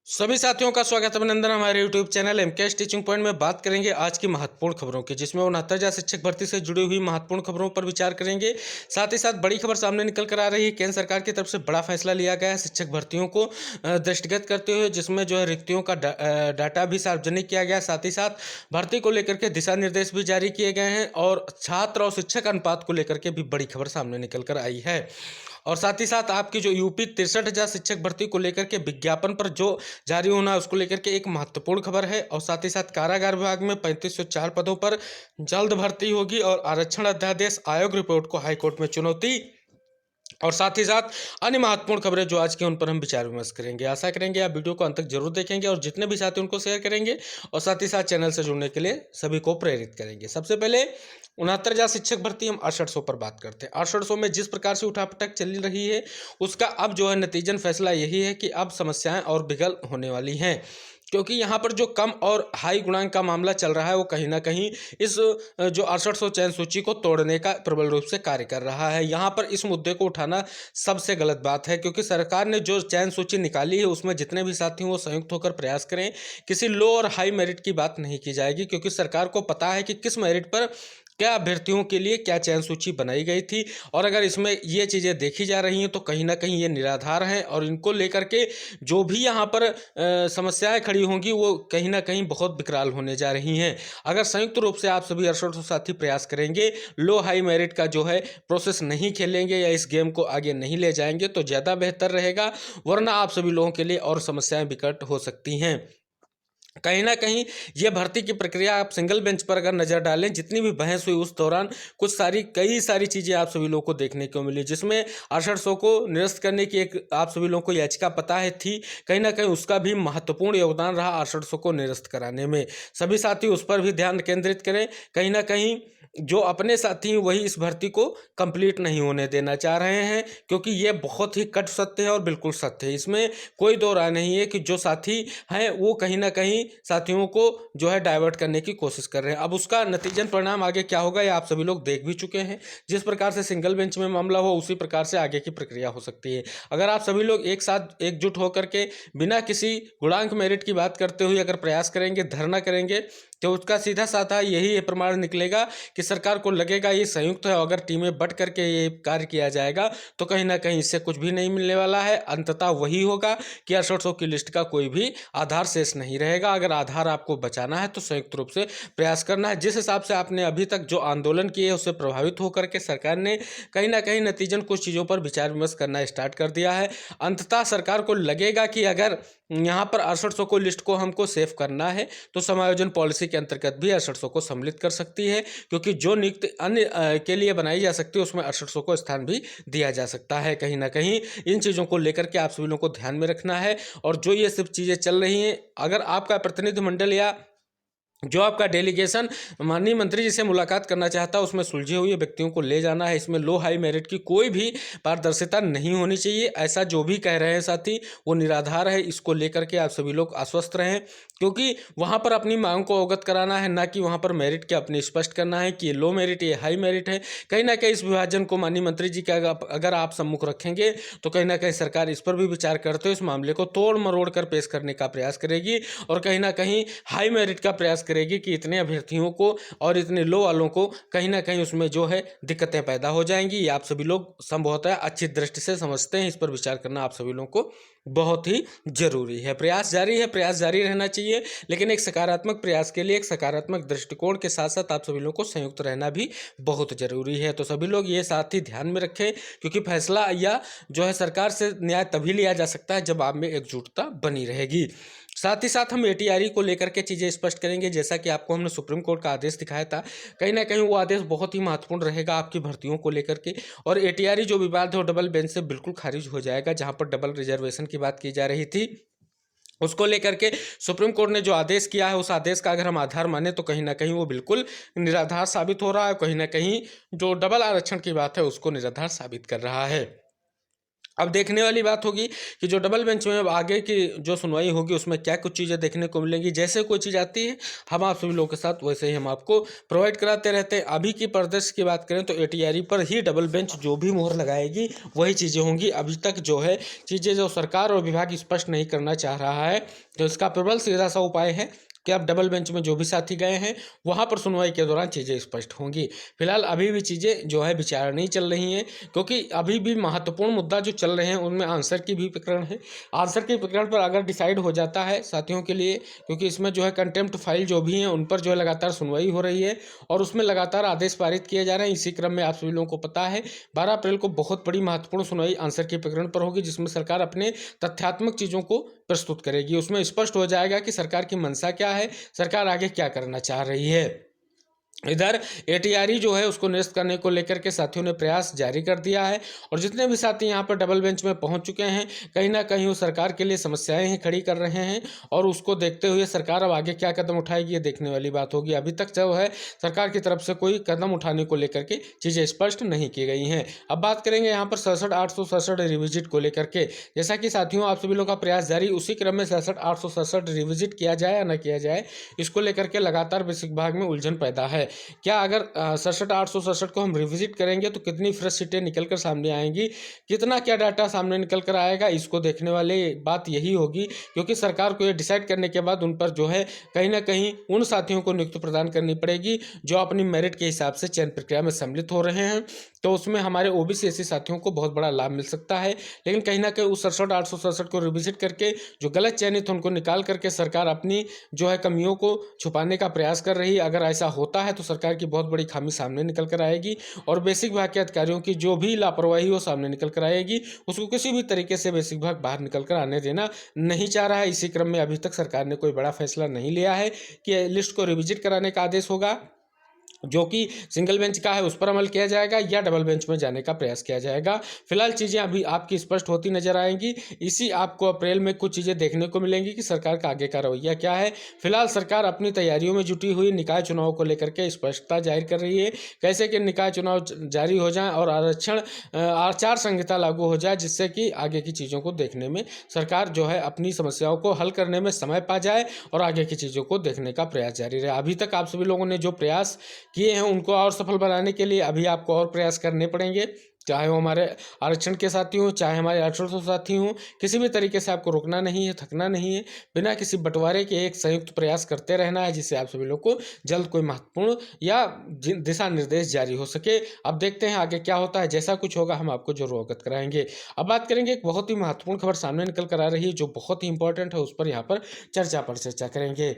सभी साथियों का स्वागत है अभिनंदन हमारे YouTube channel MKS teaching point में बात करेंगे आज की महत्वपूर्ण खबरों की, जिसमें 69,000 शिक्षक भर्ती से जुड़ी हुई महत्वपूर्ण खबरों पर विचार करेंगे। साथ ही साथ बड़ी खबर सामने निकल कर आ रही है, केंद्र सरकार की तरफ से बड़ा फैसला लिया गया है शिक्षक भर्तियों को दृष्टिगत करते हुए, जिसमें जो है रिक्तियों का डाटा भी सार्वजनिक किया गया। साथ ही साथ भर्ती को लेकर के दिशा निर्देश भी जारी किए गए हैं और छात्र और शिक्षक अनुपात को लेकर के भी बड़ी खबर सामने निकल कर आई है। और साथ ही साथ आपकी जो यूपी 63,000 शिक्षक भर्ती को लेकर के विज्ञापन पर जो जारी होना है उसको लेकर के एक महत्वपूर्ण खबर है। और साथ ही साथ कारागार विभाग में 3504 पदों पर जल्द भर्ती होगी और आरक्षण अध्यादेश आयोग रिपोर्ट को हाईकोर्ट में चुनौती। और साथ ही साथ अन्य महत्वपूर्ण खबरें जो आज की उन पर हम विचार विमर्श करेंगे। आशा करेंगे आप वीडियो को अंत तक जरूर देखेंगे और जितने भी साथी उनको शेयर करेंगे और साथ ही साथ चैनल से जुड़ने के लिए सभी को प्रेरित करेंगे। सबसे पहले 69,000 शिक्षक भर्ती हम 6800 पर बात करते हैं। 6800 में जिस प्रकार से उठापटक चल रही है उसका अब जो है नतीजन फैसला यही है कि अब समस्याएं और बिगल होने वाली हैं, क्योंकि यहाँ पर जो कम और हाई गुणांक का मामला चल रहा है वो कहीं ना कहीं इस जो 6800 चयन सूची को तोड़ने का प्रबल रूप से कार्य कर रहा है। यहाँ पर इस मुद्दे को उठाना सबसे गलत बात है, क्योंकि सरकार ने जो चयन सूची निकाली है उसमें जितने भी साथी हैं वो संयुक्त होकर प्रयास करें। किसी लो और हाई मेरिट की बात नहीं की जाएगी, क्योंकि सरकार को पता है कि किस मेरिट पर क्या अभ्यर्थियों के लिए क्या चयन सूची बनाई गई थी। और अगर इसमें ये चीज़ें देखी जा रही हैं तो कहीं ना कहीं ये निराधार हैं और इनको लेकर के जो भी यहाँ पर समस्याएं खड़ी होंगी वो कहीं ना कहीं बहुत विकराल होने जा रही हैं। अगर संयुक्त रूप से आप सभी 6800 साथी प्रयास करेंगे, लो हाई मेरिट का जो है प्रोसेस नहीं खेलेंगे या इस गेम को आगे नहीं ले जाएंगे तो ज़्यादा बेहतर रहेगा, वरना आप सभी लोगों के लिए और समस्याएं विकट हो सकती हैं। कहीं ना कहीं ये भर्ती की प्रक्रिया आप सिंगल बेंच पर अगर नज़र डालें, जितनी भी बहस हुई उस दौरान कई सारी चीज़ें आप सभी लोगों को देखने को मिली, जिसमें 6800 को निरस्त करने की एक आप सभी लोगों को याचिका पता है थी। कहीं ना कहीं उसका भी महत्वपूर्ण योगदान रहा 6800 को निरस्त कराने में। सभी साथी उस पर भी ध्यान केंद्रित करें। कहीं ना कहीं जो अपने साथी वही इस भर्ती को कंप्लीट नहीं होने देना चाह रहे हैं, क्योंकि ये बहुत ही कट सत्य है और बिल्कुल सत्य है। इसमें कोई दो राय नहीं है कि जो साथी हैं वो कहीं ना कहीं साथियों को जो है डाइवर्ट करने की कोशिश कर रहे हैं। अब उसका नतीजन परिणाम आगे क्या होगा ये आप सभी लोग देख भी चुके हैं। जिस प्रकार से सिंगल बेंच में मामला हो उसी प्रकार से आगे की प्रक्रिया हो सकती है। अगर आप सभी लोग एक साथ एकजुट होकर के बिना किसी गुणांक मेरिट की बात करते हुए अगर प्रयास करेंगे, धरना करेंगे, तो उसका सीधा साधा यही प्रमाण निकलेगा कि सरकार को लगेगा ये संयुक्त है। अगर टीमें बट करके ये कार्य किया जाएगा तो कहीं ना कहीं इससे कुछ भी नहीं मिलने वाला है। अंततः वही होगा कि 6800 की लिस्ट का कोई भी आधार शेष नहीं रहेगा। अगर आधार आपको बचाना है तो संयुक्त रूप से प्रयास करना है। जिस हिसाब से आपने अभी तक जो आंदोलन किए उससे प्रभावित होकर के सरकार ने कहीं ना कहीं नतीजन कुछ चीज़ों पर विचार विमर्श करना स्टार्ट कर दिया है। अंततः सरकार को लगेगा कि अगर यहाँ पर 6800 को लिस्ट को हमको सेव करना है तो समायोजन पॉलिसी के अंतर्गत भी 6800 को सम्मिलित कर सकती है, क्योंकि जो नियुक्ति अन्य के लिए बनाई जा सकती है उसमें 6800 को स्थान भी दिया जा सकता है। कहीं ना कहीं इन चीज़ों को लेकर के आप सभी लोगों को ध्यान में रखना है। और जो ये सब चीज़ें चल रही हैं, अगर आपका प्रतिनिधिमंडल या जो आपका डेलीगेशन माननीय मंत्री जी से मुलाकात करना चाहता है उसमें सुलझे हुए व्यक्तियों को ले जाना है। इसमें लो हाई मेरिट की कोई भी पारदर्शिता नहीं होनी चाहिए। ऐसा जो भी कह रहे हैं साथी वो निराधार है। इसको लेकर के आप सभी लोग आश्वस्त रहें, क्योंकि वहाँ पर अपनी मांग को अवगत कराना है, ना कि वहाँ पर मेरिट के अपने स्पष्ट करना है कि ये लो मेरिट ये हाई मेरिट है। कहीं ना कहीं इस विभाजन को माननीय मंत्री जी का अगर आप सम्मुख रखेंगे तो कहीं ना कहीं सरकार इस पर भी विचार करते हुए इस मामले को तोड़ मरोड़ कर पेश करने का प्रयास करेगी और कहीं ना कहीं हाई मेरिट का प्रयास करेगी कि इतने अभ्यर्थियों को और इतने लो वालों को कहीं ना कहीं उसमें जो है दिक्कतें पैदा हो जाएंगी। ये आप सभी लोग संभवतः अच्छी दृष्टि से समझते हैं। इस पर विचार करना आप सभी लोगों को बहुत ही जरूरी है। प्रयास जारी है, प्रयास जारी रहना चाहिए, लेकिन एक सकारात्मक प्रयास के लिए एक सकारात्मक दृष्टिकोण के साथ साथ आप सभी लोगों को संयुक्त रहना भी बहुत जरूरी है। तो सभी लोग ये साथ ही ध्यान में रखें, क्योंकि फैसला या जो है सरकार से न्याय तभी लिया जा सकता है जब आप में एकजुटता बनी रहेगी। साथ ही साथ हम एटीआरई को लेकर के चीज़ें स्पष्ट करेंगे। जैसा कि आपको हमने सुप्रीम कोर्ट का आदेश दिखाया था, कहीं ना कहीं वो आदेश बहुत ही महत्वपूर्ण रहेगा आपकी भर्तियों को लेकर के। और एटीआरई जो विवाद है वो डबल बेंच से बिल्कुल खारिज हो जाएगा। जहां पर डबल रिजर्वेशन की बात की जा रही थी उसको लेकर के सुप्रीम कोर्ट ने जो आदेश किया है उस आदेश का अगर हम आधार माने तो कहीं ना कहीं वो बिल्कुल निराधार साबित हो रहा है। कहीं ना कहीं जो डबल आरक्षण की बात है उसको निराधार साबित कर रहा है। अब देखने वाली बात होगी कि जो डबल बेंच में अब आगे की जो सुनवाई होगी उसमें क्या कुछ चीज़ें देखने को मिलेंगी। जैसे कोई चीज़ आती है हम आप सभी लोगों के साथ वैसे ही हम आपको प्रोवाइड कराते रहते हैं। अभी की परिदृश्य की बात करें तो एटीआरई पर ही डबल बेंच जो भी मुहर लगाएगी वही चीज़ें होंगी। अभी तक जो है चीज़ें जो सरकार और विभाग स्पष्ट नहीं करना चाह रहा है, तो इसका प्रबल सीधा सा उपाय है कि अब डबल बेंच में जो भी साथी गए हैं वहाँ पर सुनवाई के दौरान चीज़ें स्पष्ट होंगी। फिलहाल अभी भी चीज़ें जो है विचार नहीं चल रही हैं, क्योंकि अभी भी महत्वपूर्ण मुद्दा जो चल रहे हैं उनमें आंसर की भी प्रकरण है। आंसर के प्रकरण पर अगर डिसाइड हो जाता है साथियों के लिए, क्योंकि इसमें जो है कंटेम्प्ट फाइल जो भी हैं उन पर जो है लगातार सुनवाई हो रही है और उसमें लगातार आदेश पारित किए जा रहे हैं। इसी क्रम में आप सभी लोगों को पता है 12 अप्रैल को बहुत बड़ी महत्वपूर्ण सुनवाई आंसर के प्रकरण पर होगी, जिसमें सरकार अपने तथ्यात्मक चीज़ों को प्रस्तुत करेगी। उसमें स्पष्ट हो जाएगा कि सरकार की मंशा क्या है, सरकार आगे क्या करना चाह रही है। इधर एटीआरई जो है उसको निरस्त करने को लेकर के साथियों ने प्रयास जारी कर दिया है और जितने भी साथी यहाँ पर डबल बेंच में पहुँच चुके हैं कहीं ना कहीं वो सरकार के लिए समस्याएं ही खड़ी कर रहे हैं और उसको देखते हुए सरकार अब आगे क्या कदम उठाएगी ये देखने वाली बात होगी। अभी तक जो है सरकार की तरफ से कोई कदम उठाने को लेकर के चीज़ें स्पष्ट नहीं की गई हैं। अब बात करेंगे यहाँ पर 67,867 रिविजिट को लेकर के। जैसा कि साथियों आप सभी लोगों का प्रयास जारी, उसी क्रम में 67,867 रिविजिट किया जाए या न किया जाए, इसको लेकर के लगातार बेसिक विभाग में उलझन पैदा है। क्या अगर 67,867 को हम रिविजिट करेंगे तो कितनी फ्रेश सीटें निकल कर सामने आएंगी, कितना क्या डाटा सामने निकल कर आएगा, इसको देखने वाली बात यही होगी। क्योंकि सरकार को ये डिसाइड करने के बाद उन पर जो है कहीं ना कहीं उन साथियों को नियुक्ति प्रदान करनी पड़ेगी जो अपनी मेरिट के हिसाब से चयन प्रक्रिया में सम्मिलित हो रहे हैं। तो उसमें हमारे ओबीसी एससी साथियों को बहुत बड़ा लाभ मिल सकता है। लेकिन कहीं ना कहीं उस 67,867 को रिविजिट करके जो गलत चयनित उनको निकाल करके सरकार अपनी जो है कमियों को छुपाने का प्रयास कर रही है। अगर ऐसा होता है तो सरकार की बहुत बड़ी खामी सामने निकल कर आएगी और बेसिक विभाग के अधिकारियों की जो भी लापरवाही वो सामने निकल कर आएगी। उसको किसी भी तरीके से बेसिक विभाग बाहर निकल कर आने देना नहीं चाह रहा है। इसी क्रम में अभी तक सरकार ने कोई बड़ा फैसला नहीं लिया है कि लिस्ट को रिविजिट कराने का आदेश होगा जो कि सिंगल बेंच का है उस पर अमल किया जाएगा या डबल बेंच में जाने का प्रयास किया जाएगा। फिलहाल चीज़ें अभी आपकी स्पष्ट होती नजर आएंगी। इसी आपको अप्रैल में कुछ चीज़ें देखने को मिलेंगी कि सरकार का आगे का रवैया क्या है। फिलहाल सरकार अपनी तैयारियों में जुटी हुई, निकाय चुनाव को लेकर के स्पष्टता जाहिर कर रही है कैसे कि निकाय चुनाव जारी हो जाए और आरक्षण आचार संहिता लागू हो जाए, जिससे कि आगे की चीज़ों को देखने में सरकार जो है अपनी समस्याओं को हल करने में समय पा जाए और आगे की चीज़ों को देखने का प्रयास जारी रहे। अभी तक आप सभी लोगों ने जो प्रयास किए हैं उनको और सफल बनाने के लिए अभी आपको और प्रयास करने पड़ेंगे, चाहे वो हमारे आरक्षण के साथी हों चाहे हमारे 800 साथी हों। किसी भी तरीके से आपको रुकना नहीं है, थकना नहीं है, बिना किसी बंटवारे के एक संयुक्त प्रयास करते रहना है, जिससे आप सभी लोग को जल्द कोई महत्वपूर्ण या दिशा निर्देश जारी हो सके। अब देखते हैं आगे क्या होता है, जैसा कुछ होगा हम आपको जरूर अवगत कराएंगे। अब बात करेंगे एक बहुत ही महत्वपूर्ण खबर सामने निकल कर आ रही है जो बहुत ही इंपॉर्टेंट है, उस पर यहाँ पर चर्चा करेंगे।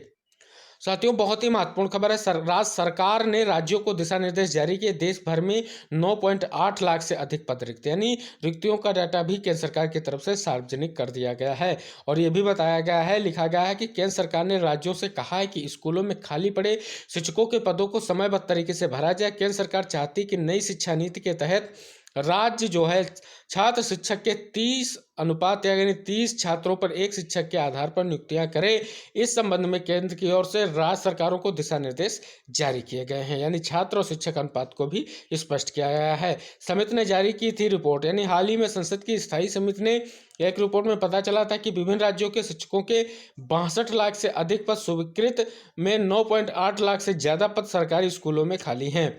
साथियों बहुत ही महत्वपूर्ण खबर है। राज्य सरकार ने राज्यों को दिशा निर्देश जारी किए। देश भर में 9.8 लाख से अधिक पद रिक्त, यानी रिक्तियों का डाटा भी केंद्र सरकार की तरफ से सार्वजनिक कर दिया गया है। और ये भी बताया गया है, लिखा गया है कि केंद्र सरकार ने राज्यों से कहा है कि स्कूलों में खाली पड़े शिक्षकों के पदों को समयबद्ध तरीके से भरा जाए। केंद्र सरकार चाहती कि नई शिक्षा नीति के तहत राज्य जो है छात्र शिक्षक के 30 अनुपात यानी 30 छात्रों पर एक शिक्षक के आधार पर नियुक्तियां करे। इस संबंध में केंद्र की ओर से राज्य सरकारों को दिशा निर्देश जारी किए गए हैं, यानी छात्र और शिक्षक अनुपात को भी स्पष्ट किया गया है। समिति ने जारी की थी रिपोर्ट, यानी हाल ही में संसद की स्थायी समिति ने एक रिपोर्ट में पता चला था कि विभिन्न राज्यों के शिक्षकों के 62 लाख से अधिक पद स्वीकृत में 9.8 लाख से ज्यादा पद सरकारी स्कूलों में खाली हैं।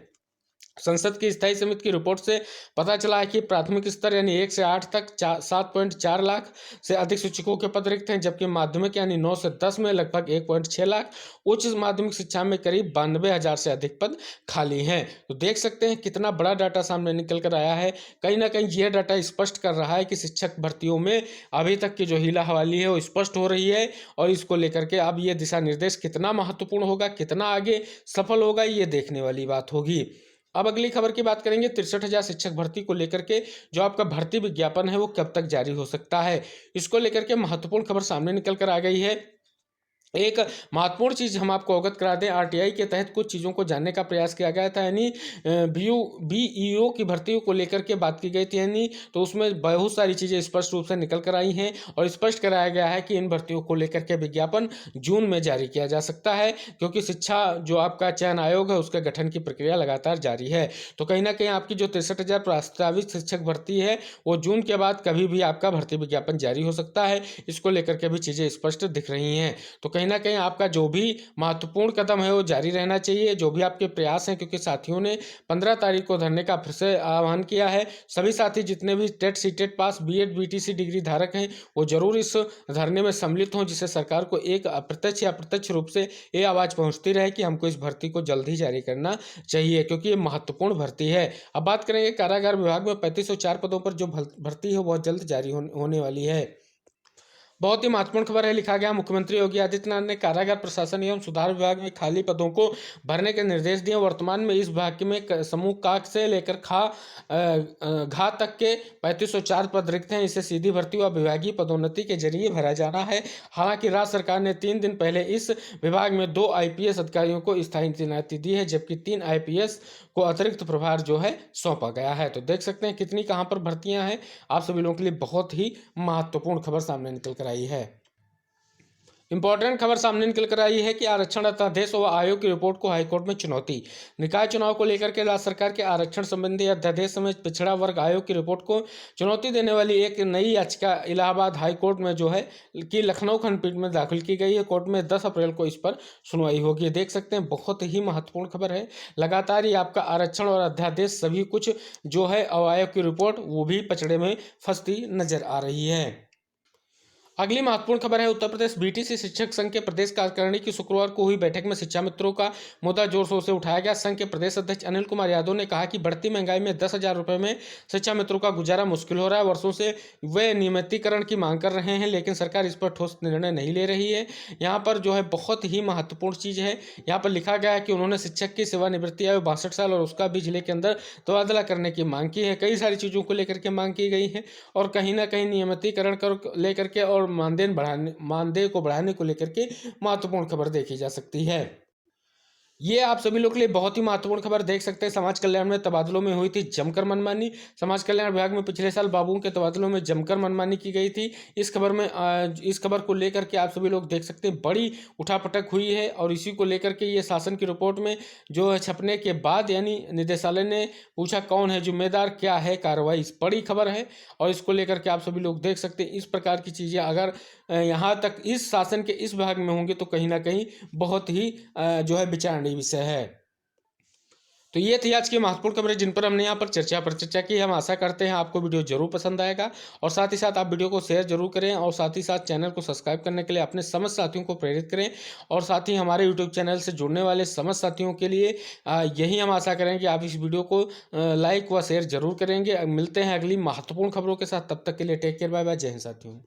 संसद की स्थायी समिति की रिपोर्ट से पता चला है कि प्राथमिक स्तर यानी 1 से 8 तक 7.4 लाख से अधिक शिक्षकों के पद रिक्त हैं, जबकि माध्यमिक यानी 9 से 10 में लगभग 1.6 लाख, उच्च माध्यमिक शिक्षा में करीब 92,000 से अधिक पद खाली हैं। तो देख सकते हैं कितना बड़ा डाटा सामने निकल कर आया है। कहीं ना कहीं यह डाटा स्पष्ट कर रहा है कि शिक्षक भर्तियों में अभी तक की जो हीला हवाली है वो स्पष्ट हो रही है और इसको लेकर के अब ये दिशा निर्देश कितना महत्वपूर्ण होगा, कितना आगे सफल होगा, ये देखने वाली बात होगी। अब अगली खबर की बात करेंगे 63,000 शिक्षक भर्ती को लेकर के। जो आपका भर्ती विज्ञापन है वो कब तक जारी हो सकता है, इसको लेकर के महत्वपूर्ण खबर सामने निकल कर आ गई है। एक महत्वपूर्ण चीज़ हम आपको अवगत करा दें, आरटीआई के तहत कुछ चीज़ों को जानने का प्रयास किया गया था, यानी बीईओ की भर्तियों को लेकर के बात की गई थी, यानी तो उसमें बहुत सारी चीज़ें स्पष्ट रूप से निकल कर आई हैं और स्पष्ट कराया गया है कि इन भर्तियों को लेकर के विज्ञापन जून में जारी किया जा सकता है, क्योंकि शिक्षा जो आपका चयन आयोग है उसके गठन की प्रक्रिया लगातार जारी है। तो कहीं ना कहीं आपकी जो 63,000 प्रस्तावित शिक्षक भर्ती है वो जून के बाद कभी भी आपका भर्ती विज्ञापन जारी हो सकता है। इसको लेकर के भी चीज़ें स्पष्ट दिख रही हैं। तो कहीं ना कहीं आपका जो भी महत्वपूर्ण कदम है वो जारी रहना चाहिए, जो भी आपके प्रयास हैं, क्योंकि साथियों ने 15 तारीख को धरने का फिर से आह्वान किया है। सभी साथी जितने भी टेट सीटेट पास बीएड बीटीसी डिग्री धारक हैं वो जरूर इस धरने में सम्मिलित हों, जिससे सरकार को एक अप्रत्यक्ष या अप्रत्यक्ष रूप से ये आवाज़ पहुंचती रहे कि हमको इस भर्ती को जल्द ही जारी करना चाहिए, क्योंकि ये महत्वपूर्ण भर्ती है। अब बात करेंगे कारागार विभाग में 3504 पदों पर जो भर्ती है बहुत जल्द जारी होने वाली है। बहुत ही महत्वपूर्ण खबर है, लिखा गया मुख्यमंत्री योगी आदित्यनाथ ने कारागार प्रशासन एवं सुधार विभाग में खाली पदों को भरने के निर्देश दिए। वर्तमान में इस विभाग में समूह काक से लेकर घा तक के 3504 पद रिक्त हैं। इसे सीधी भर्ती व विभागीय पदोन्नति के जरिए भरा जाना है। हालांकि राज्य सरकार ने 3 दिन पहले इस विभाग में 2 आईपीएस अधिकारियों को स्थायी तैनाती दी है, जबकि 3 आईपीएस को अतिरिक्त प्रभार जो है सौंपा गया है। तो देख सकते हैं कितनी कहाँ पर भर्तियां हैं। आप सभी लोगों के लिए बहुत ही महत्वपूर्ण खबर सामने निकल कर आई है। इंपॉर्टेंट खबर सामने निकल कर आई है कि आरक्षण अध्यादेश व आयोग की रिपोर्ट को हाईकोर्ट में चुनौती। निकाय चुनाव को लेकर के राज्य सरकार के आरक्षण संबंधी अध्यादेश समेत पिछड़ा वर्ग आयोग की रिपोर्ट को चुनौती देने वाली एक नई याचिका इलाहाबाद हाईकोर्ट में जो है कि लखनऊ खंडपीठ में दाखिल की गई है। कोर्ट में 10 अप्रैल को इस पर सुनवाई होगी। देख सकते हैं बहुत ही महत्वपूर्ण खबर है। लगातार ही आपका आरक्षण और अध्यादेश सभी कुछ जो है आयोग की रिपोर्ट वो भी पचड़े में फंसती नजर आ रही है। अगली महत्वपूर्ण खबर है, उत्तर प्रदेश बीटीसी शिक्षक संघ के प्रदेश कार्यकारिणी की शुक्रवार को हुई बैठक में शिक्षा मित्रों का मुद्दा जोर शोर से उठाया गया। संघ के प्रदेश अध्यक्ष अनिल कुमार यादव ने कहा कि बढ़ती महंगाई में 10,000 रुपये में शिक्षा मित्रों का गुजारा मुश्किल हो रहा है। वर्षों से वे नियमितीकरण की मांग कर रहे हैं, लेकिन सरकार इस पर ठोस निर्णय नहीं ले रही है। यहाँ पर जो है बहुत ही महत्वपूर्ण चीज़ है, यहाँ पर लिखा गया है कि उन्होंने शिक्षक की सेवानिवृत्ति आयु 62 साल और उसका भी जिले के अंदर तबादला करने की मांग की है। कई सारी चीज़ों को लेकर के मांग की गई है और कहीं ना कहीं नियमितीकरण लेकर के और मानदेय को बढ़ाने को लेकर के महत्वपूर्ण खबर देखी जा सकती है। ये आप सभी लोग के लिए बहुत ही महत्वपूर्ण खबर देख सकते हैं। समाज कल्याण में तबादलों में हुई थी जमकर मनमानी। समाज कल्याण विभाग में पिछले साल बाबुओं के तबादलों में जमकर मनमानी की गई थी। इस खबर को लेकर के आप सभी लोग देख सकते हैं बड़ी उठापटक हुई है और इसी को लेकर के ये शासन की रिपोर्ट में जो है छपने के बाद यानी निदेशालय ने पूछा कौन है जिम्मेदार, क्या है कार्रवाई। इस बड़ी खबर है और इसको लेकर के आप सभी लोग देख सकते हैं। इस प्रकार की चीज़ें अगर यहाँ तक इस शासन के इस विभाग में होंगे तो कहीं ना कहीं बहुत ही जो है विचारणीय विषय है। तो ये थी आज की महत्वपूर्ण खबरें जिन पर हमने यहाँ पर चर्चा की। हम आशा करते हैं आपको वीडियो जरूर पसंद आएगा और साथ ही साथ आप वीडियो को शेयर जरूर करें और साथ ही साथ चैनल को सब्सक्राइब करने के लिए अपने समस्त साथियों को प्रेरित करें और साथ ही हमारे यूट्यूब चैनल से जुड़ने वाले समस्त साथियों के लिए यही हम आशा करेंगे कि आप इस वीडियो को लाइक व शेयर जरूर करेंगे। मिलते हैं अगली महत्वपूर्ण खबरों के साथ, तब तक के लिए टेक केयर, बाय बाय, जय हिंद साथियों।